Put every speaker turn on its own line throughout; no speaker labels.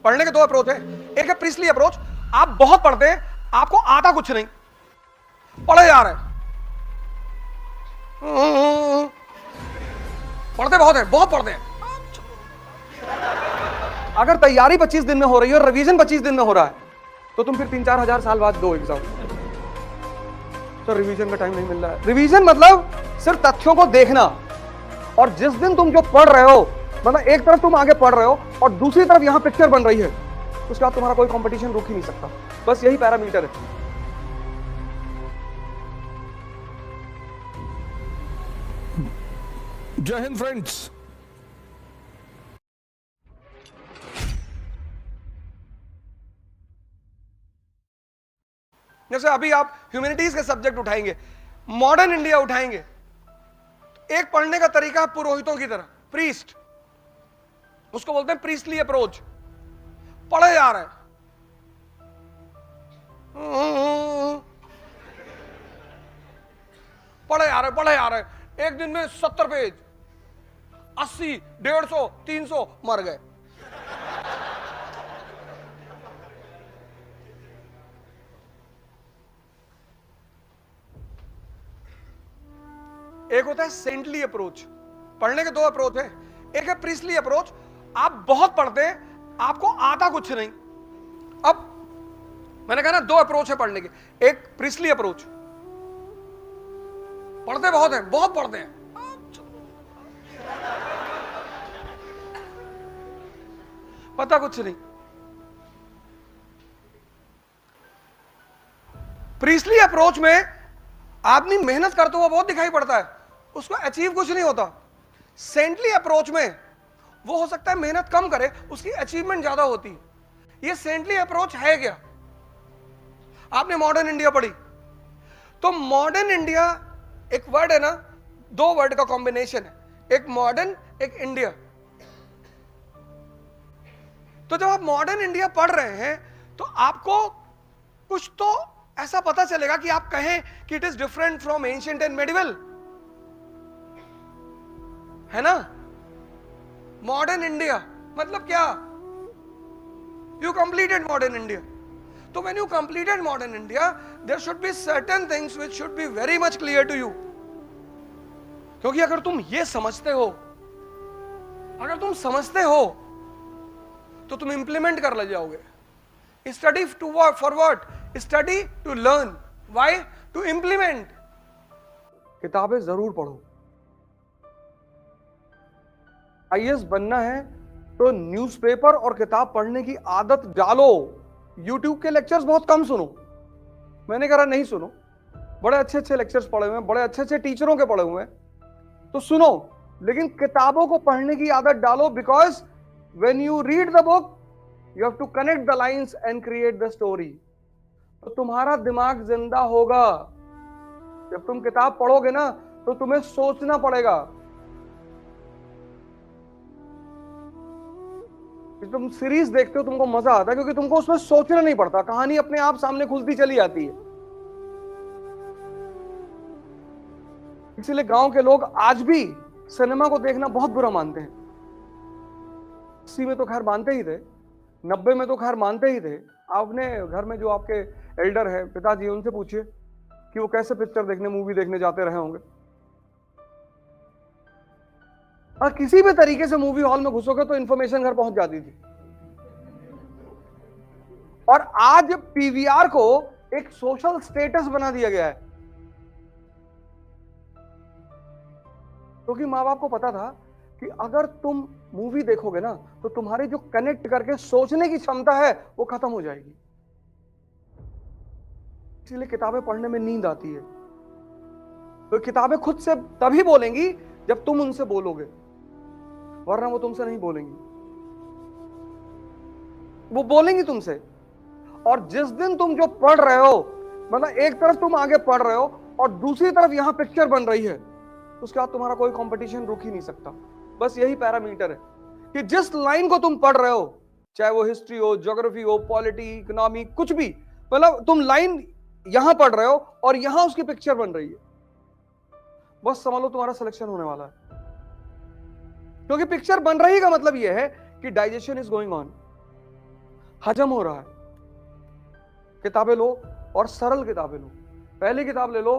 पढ़ने के दो अप्रोच है। एक है प्रीस्टली अप्रोच, आप बहुत पढ़ते हैं, आपको आता कुछ नहीं, पढ़े जा रहे हैं, पढ़ते बहुत है, बहुत पढ़ते हैं। अगर तैयारी 25 दिन में हो रही है और रिवीजन 25 दिन में हो रहा है, तो तुम फिर 3-4 हजार साल बाद दो एग्जाम। तो रिवीजन का टाइम नहीं मिल रहा है। रिवीजन मतलब सिर्फ तथ्यों को देखना, और जिस दिन तुम जो पढ़ रहे हो, मतलब एक तरफ तुम आगे पढ़ रहे हो और दूसरी तरफ यहां पिक्चर बन रही है, उसके बाद तुम्हारा कोई कंपटीशन रुक ही नहीं सकता। बस यही पैरामीटर है।
जय हिंद फ्रेंड्स।
जैसे अभी आप ह्यूमैनिटीज के सब्जेक्ट उठाएंगे, मॉडर्न इंडिया उठाएंगे, एक पढ़ने का तरीका है पुरोहितों की तरह, प्रीस्ट, उसको बोलते हैं प्रीस्टली अप्रोच। पढ़े जा रहे हैं, पढ़े जा रहे हैं, एक दिन में 70 पेज, 80, 150, 300 मर गए। एक होता है सेंटली अप्रोच। पढ़ने के दो अप्रोच है। एक है प्रीस्टली अप्रोच, आप बहुत पढ़ते हैं, आपको आता कुछ नहीं। अब मैंने कहा ना, दो अप्रोच है पढ़ने के। एक प्रीस्टली अप्रोच, पढ़ते बहुत हैं, बहुत पढ़ते हैं, पता कुछ नहीं। प्रीस्टली अप्रोच में आदमी मेहनत करते हुआ बहुत दिखाई पड़ता है, उसको अचीव कुछ नहीं होता। सेंटली अप्रोच में वो हो सकता है मेहनत कम करे, उसकी अचीवमेंट ज्यादा होती है। ये सेंटली अप्रोच है क्या? आपने मॉडर्न इंडिया पढ़ी, तो मॉडर्न इंडिया एक वर्ड है ना, दो वर्ड का कॉम्बिनेशन है, एक मॉडर्न एक इंडिया। तो जब आप मॉडर्न इंडिया पढ़ रहे हैं तो आपको कुछ तो ऐसा पता चलेगा कि आप कहें कि it is different from ancient and medieval, है ना। मॉडर्न इंडिया मतलब क्या? You completed modern India. तो when you completed modern India, there should be certain things which should be very much clear to you. क्योंकि अगर तुम ये समझते हो, अगर तुम समझते हो, तो तुम इंप्लीमेंट कर ले जाओगे। Study to for what? Study to learn. Why? To implement. किताबें जरूर पढ़ो। आईएएस बनना है तो न्यूज़पेपर और किताब पढ़ने की आदत डालो। यूट्यूब के लेक्चर्स बहुत कम सुनो, मैंने कहा नहीं सुनो, बड़े अच्छे अच्छे लेक्चर्स पढ़े हुए हैं, बड़े अच्छे अच्छे टीचरों के पढ़े हुए हैं, तो सुनो, लेकिन किताबों को पढ़ने की आदत डालो। Because when you read the book, you have to connect the lines and create the story. तो तुम्हारा दिमाग जिंदा होगा। जब तुम किताब पढ़ोगे ना, तो तुम्हें सोचना पड़ेगा। तुम सीरीज देखते हो, तुमको मजा आता है क्योंकि तुमको उसमें सोचना नहीं पड़ता, कहानी अपने आप सामने खुलती चली आती है। इसीलिए गांव के लोग आज भी सिनेमा को देखना बहुत बुरा मानते हैं। 80 में तो खैर मानते ही थे, 90 में तो खैर मानते ही थे। आपने घर में जो आपके एल्डर है, पिताजी, उनसे पूछिए कि वो कैसे पिक्चर देखने, मूवी देखने जाते रहे होंगे। और किसी भी तरीके से मूवी हॉल में घुसोगे तो इंफॉर्मेशन घर पहुंच जाती थी। और आज पीवीआर को एक सोशल स्टेटस बना दिया गया है, क्योंकि माँ बाप को पता था कि अगर तुम मूवी देखोगे ना, तो तुम्हारी जो कनेक्ट करके सोचने की क्षमता है वो खत्म हो जाएगी। इसलिए किताबें पढ़ने में नींद आती है। तो किताबें खुद से तभी बोलेंगी जब तुम उनसे बोलोगे, वरना वो तुमसे नहीं बोलेंगी। वो बोलेंगी तुमसे। और जिस दिन तुम जो पढ़ रहे हो, मतलब एक तरफ तुम आगे पढ़ रहे हो और दूसरी तरफ यहां पिक्चर बन रही है, उसके बाद तुम्हारा कोई कंपटीशन रुक ही नहीं सकता। बस यही पैरामीटर है कि जिस लाइन को तुम पढ़ रहे हो, चाहे वो हिस्ट्री हो, ज्योग्राफी हो, पॉलिटी, इकोनॉमी, कुछ भी, मतलब तुम लाइन यहां पढ़ रहे हो और यहां उसकी पिक्चर बन रही है, बस समझ लो तुम्हारा सिलेक्शन होने वाला है। क्योंकि पिक्चर बन रही का मतलब यह है कि डाइजेशन इज गोइंग ऑन। हजम हो रहा है। किताबें लो और सरल किताबें लो। पहली किताब ले लो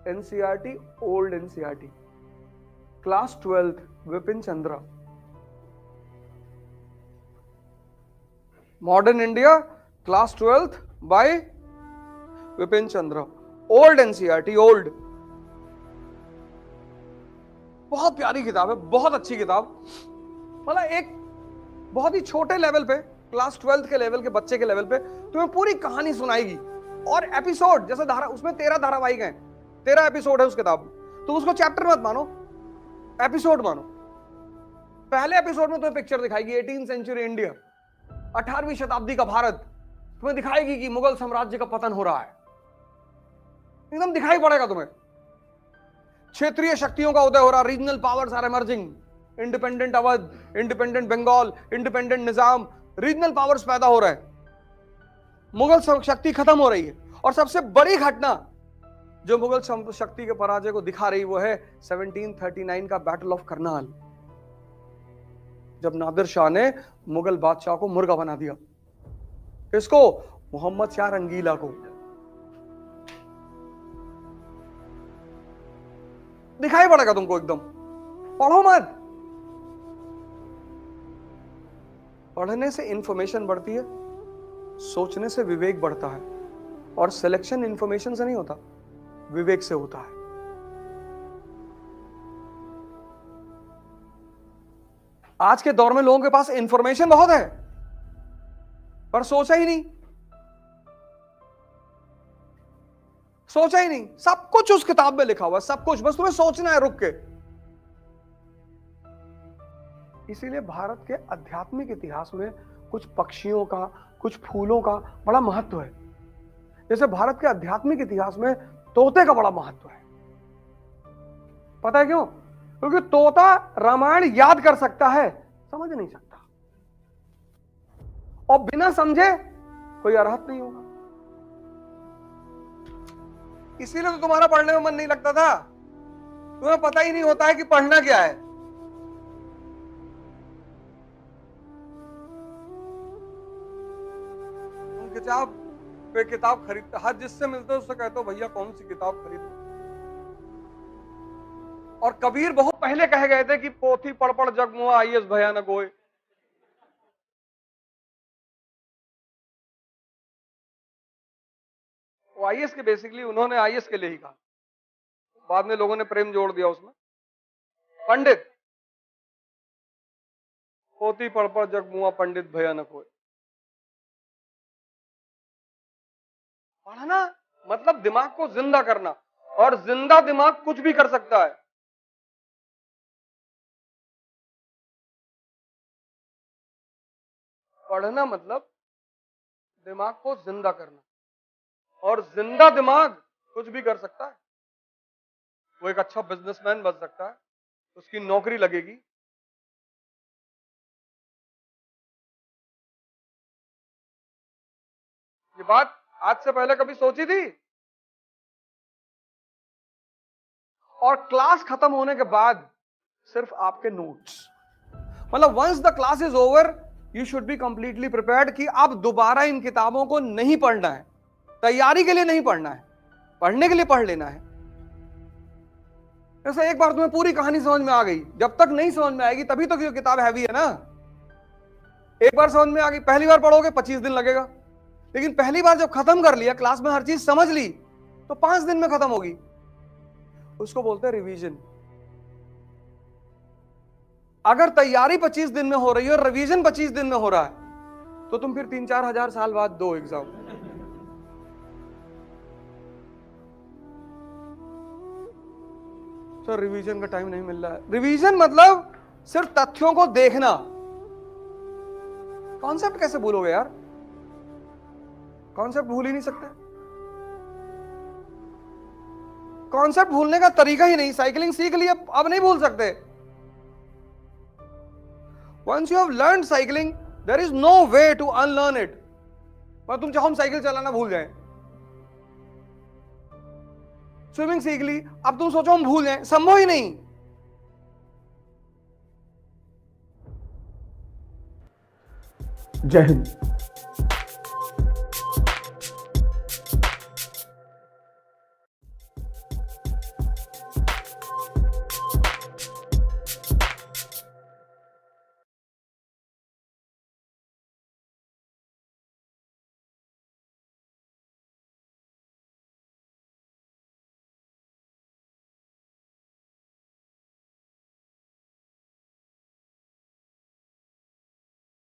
NCERT, old NCERT, class 12th, Vipin Chandra. Modern India, class 12th by Vipin Chandra, old NCERT, old. बहुत प्यारी किताब है, बहुत अच्छी किताब। मतलब एक बहुत ही छोटे लेवल पे, क्लास 12th के लेवल के बच्चे के लेवल पे तुम्हें पूरी कहानी सुनाएगी। और एपिसोड जैसे धारा, उसमें 13 धारावाहिक हैं, 13 एपिसोड है उस किताब में। तुम उसको चैप्टर मत मानो, एपिसोड मानो। पहले एपिसोड में तुम्हें पिक्चर दिखाएगी 18th सेंचुरी इंडिया, 18वीं शताब्दी का भारत। तुम्हें दिखाएगी कि मुगल साम्राज्य का पतन हो रहा है, एकदम दिखाई पड़ेगा तुम्हें। क्षेत्रीय शक्तियों का उदय हो रहा, regional powers are emerging, independent Awadh, independent Bengal, independent Nizam, regional powers पैदा हो रहे हैं, मुगल शक्ति खत्म हो रही है। और सबसे बड़ी घटना जो मुगल शक्ति के पराजय को दिखा रही वो है 1739 का बैटल ऑफ करनाल, जब नादिर शाह ने मुगल बादशाह को मुर्गा बना दिया। किसको? मोहम्मद शाह रंगीला को। दिखाई पड़ेगा तुमको एकदम। पढ़ो मत, पढ़ने से इंफॉर्मेशन बढ़ती है, सोचने से विवेक बढ़ता है। और सिलेक्शन इंफॉर्मेशन से नहीं होता, विवेक से होता है। आज के दौर में लोगों के पास इंफॉर्मेशन बहुत है पर सोचा ही नहीं, सोचा ही नहीं। सब कुछ उस किताब में लिखा हुआ है, सब कुछ, बस तुम्हें सोचना है रुक के। इसीलिए भारत के आध्यात्मिक इतिहास में कुछ पक्षियों का, कुछ फूलों का बड़ा महत्व है। जैसे भारत के आध्यात्मिक इतिहास में तोते का बड़ा महत्व है। पता है क्यों? क्योंकि तोता रामायण याद कर सकता है, समझ नहीं सकता, और बिना समझे कोई अर्हत नहीं होगा। इसीलिए तो तुम्हारा पढ़ने में मन नहीं लगता था। तुम्हें पता ही नहीं होता है कि पढ़ना क्या है। तुम किताब पे किताब खरीदते, हर जिससे मिलते हो उससे कहते हो भैया कौन सी किताब खरीदो। और कबीर बहुत पहले कह गए थे कि पोथी पढ़ पढ़ जग मुआ आईएस भयानक होए। वो आईएस के बेसिकली उन्होंने आईएस के लिए ही कहा, बाद में लोगों ने प्रेम जोड़ दिया उसमें। पंडित, पोथी पढ़ पढ़ जग मुआ पंडित भयानक होए। पढ़ना मतलब दिमाग को जिंदा करना, और जिंदा दिमाग कुछ भी कर सकता है। पढ़ना मतलब दिमाग को जिंदा करना, और जिंदा दिमाग कुछ भी कर सकता है। वो एक अच्छा बिजनेसमैन बन सकता है, उसकी नौकरी लगेगी। ये बात आज से पहले कभी सोची थी? और क्लास खत्म होने के बाद सिर्फ आपके नोट्स, मतलब once the class is over you should be completely prepared कि अब दोबारा इन किताबों को नहीं पढ़ना है। तैयारी के लिए नहीं पढ़ना है, पढ़ने के लिए पढ़ लेना है। जैसे एक बार तुम्हें पूरी कहानी समझ में आ गई, जब तक नहीं समझ में आएगी तभी तो ये किताब हैवी है ना। एक बार समझ में आ गई, पहली बार पढ़ोगे 25 दिन लगेगा, लेकिन पहली बार जब खत्म कर लिया, क्लास में हर चीज समझ ली, तो 5 दिन में खत्म होगी। उसको बोलते हैं रिवीजन। अगर तैयारी 25 दिन में हो रही है और रिवीजन 25 दिन में हो रहा है, तो तुम फिर 3-4 हजार साल बाद दो एग्जाम। तो रिवीजन का टाइम नहीं मिल रहा है। रिवीजन मतलब सिर्फ तथ्यों को देखना। कॉन्सेप्ट कैसे भूलोगे यार? कॉन्सेप्ट भूल ही नहीं सकते। कॉन्सेप्ट भूलने का तरीका ही नहीं। साइकिलिंग सीख लिया, अब नहीं भूल सकते। Once you have learned cycling, there is no way to unlearn it. पर तुम चाहो हम साइकिल चलाना भूल जाएं। स्विमिंग सीख ली, अब तुम सोचो हम भूल जाएं, संभव ही नहीं।
जय हिंद।